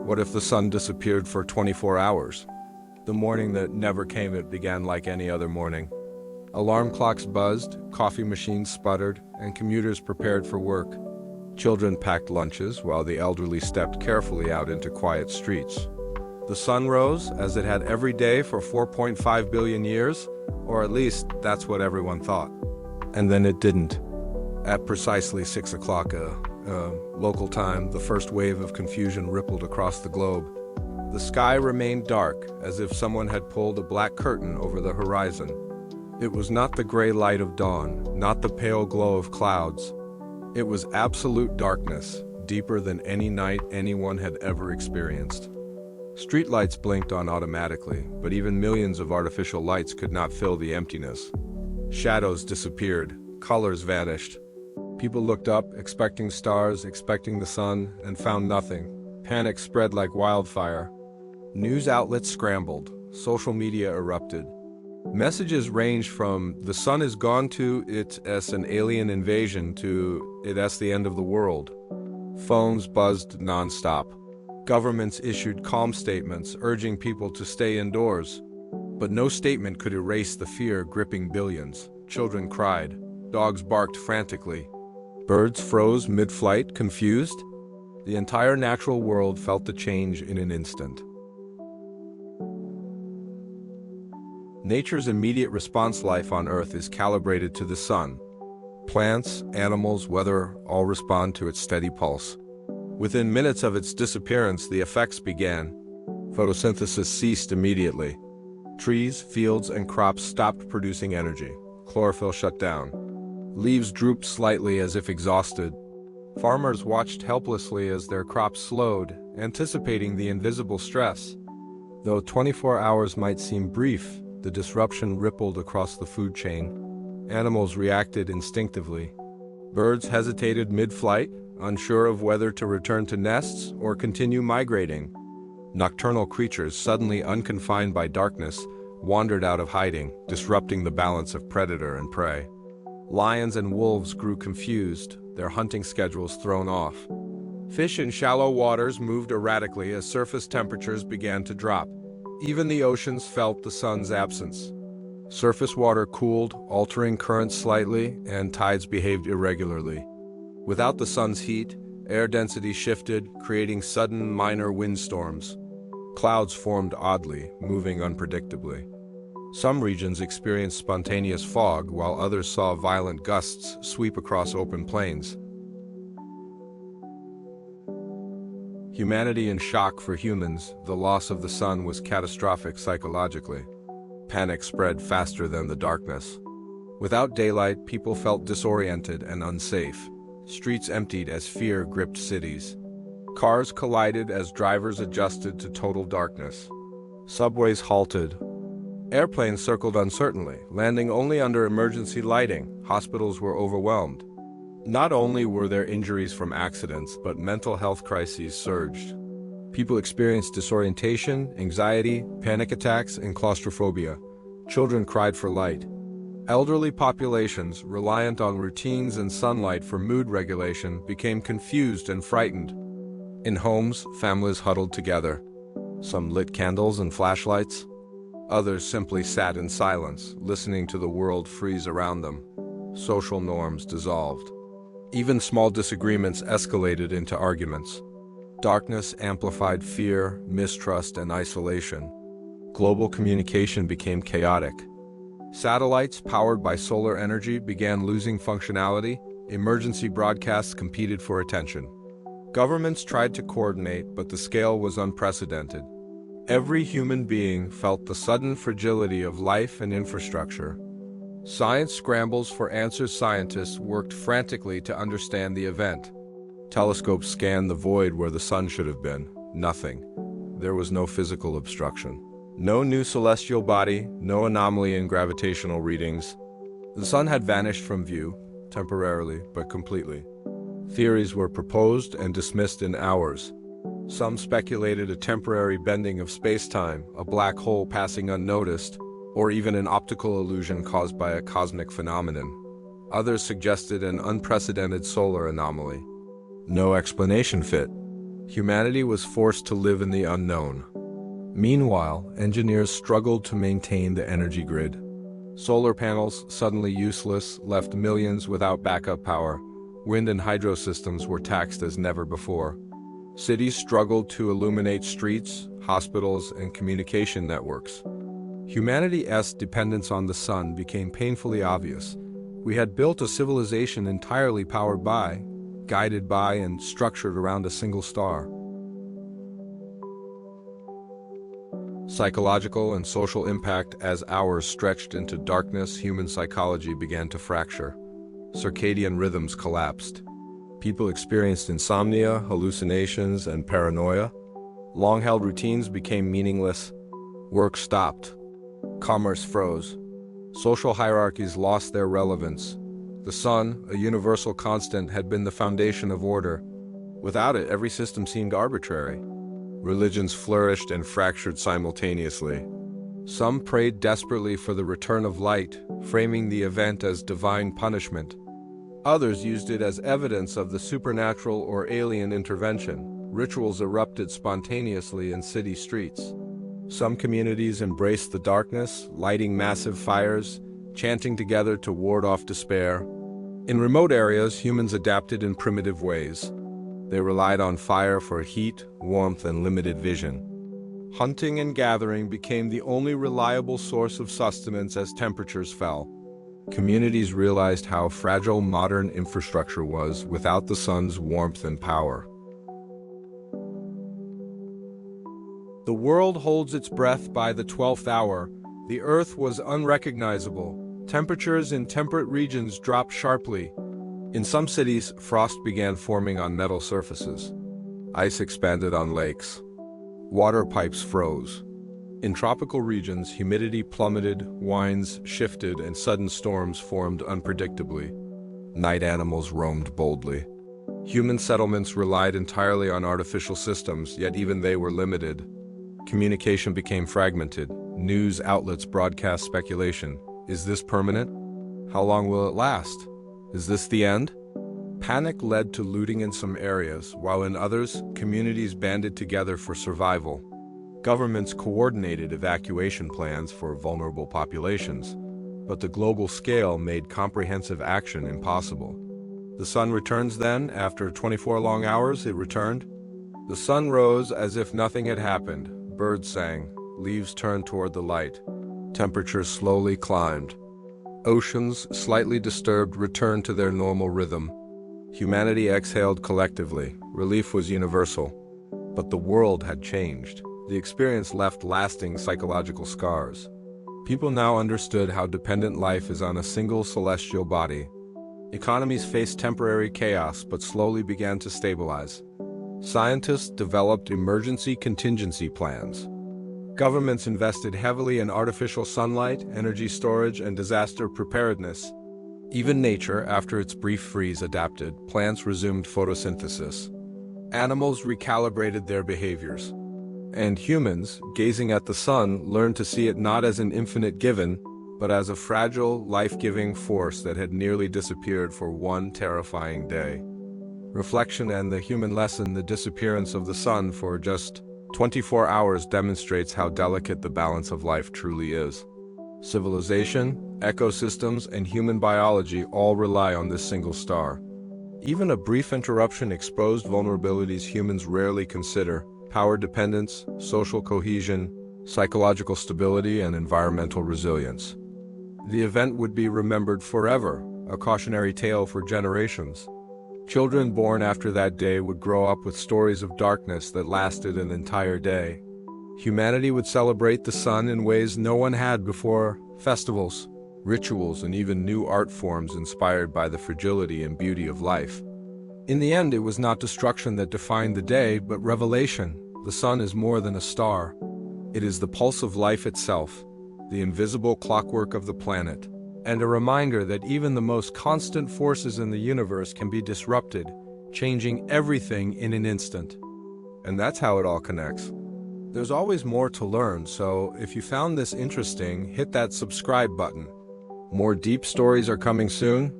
What if the sun disappeared for 24 hours? The morning that never came, it began like any other morning. Alarm clocks buzzed, coffee machines sputtered, and commuters prepared for work. Children packed lunches while the elderly stepped carefully out into quiet streets. The sun rose, as it had every day for 4.5 billion years, or at least that's what everyone thought. And then it didn't. At precisely 6 o'clock local time, the first wave of confusion rippled across the globe. The sky remained dark, as if someone had pulled a black curtain over the horizon. It was not the gray light of dawn, not the pale glow of clouds. It was absolute darkness, deeper than any night anyone had ever experienced. Streetlights blinked on automatically, but even millions of artificial lights could not fill the emptiness. Shadows disappeared, colors vanished. People looked up, expecting stars, expecting the sun, and found nothing. Panic spread like wildfire. News outlets scrambled. Social media erupted. Messages ranged from "the sun is gone" to "it's an alien invasion" to "it's the end of the world." Phones buzzed nonstop. Governments issued calm statements urging people to stay indoors. But no statement could erase the fear gripping billions. Children cried. Dogs barked frantically. Birds froze mid-flight, confused. The entire natural world felt the change in an instant. Nature's immediate response life on Earth is calibrated to the sun. Plants, animals, weather all respond to its steady pulse. Within minutes of its disappearance, the effects began. Photosynthesis ceased immediately. Trees, fields, and crops stopped producing energy. Chlorophyll shut down. Leaves drooped slightly as if exhausted. Farmers watched helplessly as their crops slowed, anticipating the invisible stress. Though 24 hours might seem brief, the disruption rippled across the food chain. Animals reacted instinctively. Birds hesitated mid-flight, unsure of whether to return to nests or continue migrating. Nocturnal creatures, suddenly unconfined by darkness, wandered out of hiding, disrupting the balance of predator and prey. Lions and wolves grew confused, their hunting schedules thrown off. Fish in shallow waters moved erratically as surface temperatures began to drop. Even the oceans felt the sun's absence. Surface water cooled, altering currents slightly, and tides behaved irregularly. Without the sun's heat, air density shifted, creating sudden minor windstorms. Clouds formed oddly, moving unpredictably. Some regions experienced spontaneous fog, while others saw violent gusts sweep across open plains. Humanity in shock. For humans, the loss of the sun was catastrophic psychologically. Panic spread faster than the darkness. Without daylight, people felt disoriented and unsafe. Streets emptied as fear gripped cities. Cars collided as drivers adjusted to total darkness. Subways halted. Airplanes circled uncertainly, landing only under emergency lighting. Hospitals were overwhelmed. Not only were there injuries from accidents, but mental health crises surged. People experienced disorientation, anxiety, panic attacks, and claustrophobia. Children cried for light. Elderly populations, reliant on routines and sunlight for mood regulation, became confused and frightened. In homes, families huddled together. Some lit candles and flashlights. Others simply sat in silence, listening to the world freeze around them. Social norms dissolved. Even small disagreements escalated into arguments. Darkness amplified fear, mistrust, and isolation. Global communication became chaotic. Satellites powered by solar energy began losing functionality. Emergency broadcasts competed for attention. Governments tried to coordinate, but the scale was unprecedented. Every human being felt the sudden fragility of life and infrastructure. Science scrambles for answers. Scientists worked frantically to understand the event. Telescopes scanned the void where the sun should have been. Nothing. There was no physical obstruction. No new celestial body, no anomaly in gravitational readings. The sun had vanished from view, temporarily but completely. Theories were proposed and dismissed in hours. Some speculated a temporary bending of space-time, a black hole passing unnoticed, or even an optical illusion caused by a cosmic phenomenon. Others suggested an unprecedented solar anomaly. No explanation fit. Humanity was forced to live in the unknown. Meanwhile, engineers struggled to maintain the energy grid. Solar panels, suddenly useless, left millions without backup power. Wind and hydro systems were taxed as never before. Cities struggled to illuminate streets, hospitals, and communication networks. Humanity's dependence on the sun became painfully obvious. We had built a civilization entirely powered by, guided by, and structured around a single star. Psychological and social impact. As hours stretched into darkness, human psychology began to fracture. Circadian rhythms collapsed. People experienced insomnia, hallucinations, and paranoia. Long-held routines became meaningless. Work stopped. Commerce froze. Social hierarchies lost their relevance. The sun, a universal constant, had been the foundation of order. Without it, every system seemed arbitrary. Religions flourished and fractured simultaneously. Some prayed desperately for the return of light, framing the event as divine punishment. Others used it as evidence of the supernatural or alien intervention. Rituals erupted spontaneously in city streets. Some communities embraced the darkness, lighting massive fires, chanting together to ward off despair. In remote areas, humans adapted in primitive ways. They relied on fire for heat, warmth, and limited vision. Hunting and gathering became the only reliable source of sustenance as temperatures fell. Communities realized how fragile modern infrastructure was without the sun's warmth and power. The world holds its breath by the 12th hour. The earth was unrecognizable. Temperatures in temperate regions dropped sharply. In some cities, frost began forming on metal surfaces. Ice expanded on lakes. Water pipes froze. In tropical regions, humidity plummeted, winds shifted, and sudden storms formed unpredictably. Night animals roamed boldly. Human settlements relied entirely on artificial systems, yet even they were limited. Communication became fragmented. News outlets broadcast speculation. Is this permanent? How long will it last? Is this the end? Panic led to looting in some areas, while in others, communities banded together for survival. Governments coordinated evacuation plans for vulnerable populations, but the global scale made comprehensive action impossible. The sun returns then. After 24 long hours, it returned. The sun rose as if nothing had happened. Birds sang. Leaves turned toward the light. Temperatures slowly climbed. Oceans, slightly disturbed, returned to their normal rhythm. Humanity exhaled collectively. Relief was universal. But the world had changed. The experience left lasting psychological scars. People now understood how dependent life is on a single celestial body. Economies faced temporary chaos but slowly began to stabilize. Scientists developed emergency contingency plans. Governments invested heavily in artificial sunlight, energy storage, and disaster preparedness. Even nature, after its brief freeze, adapted. Plants resumed photosynthesis. Animals recalibrated their behaviors. And humans, gazing at the sun, learned to see it not as an infinite given, but as a fragile, life-giving force that had nearly disappeared for one terrifying day. Reflection and the human lesson. The disappearance of the sun for just 24 hours demonstrates how delicate the balance of life truly is. Civilization, ecosystems, and human biology all rely on this single star. Even a brief interruption exposed vulnerabilities humans rarely consider: power dependence, social cohesion, psychological stability, and environmental resilience. The event would be remembered forever, a cautionary tale for generations. Children born after that day would grow up with stories of darkness that lasted an entire day. Humanity would celebrate the sun in ways no one had before: festivals, rituals, and even new art forms inspired by the fragility and beauty of life. In the end, it was not destruction that defined the day, but revelation. The sun is more than a star. It is the pulse of life itself, the invisible clockwork of the planet, and a reminder that even the most constant forces in the universe can be disrupted, changing everything in an instant. And that's how it all connects. There's always more to learn, so if you found this interesting, hit that subscribe button. More deep stories are coming soon.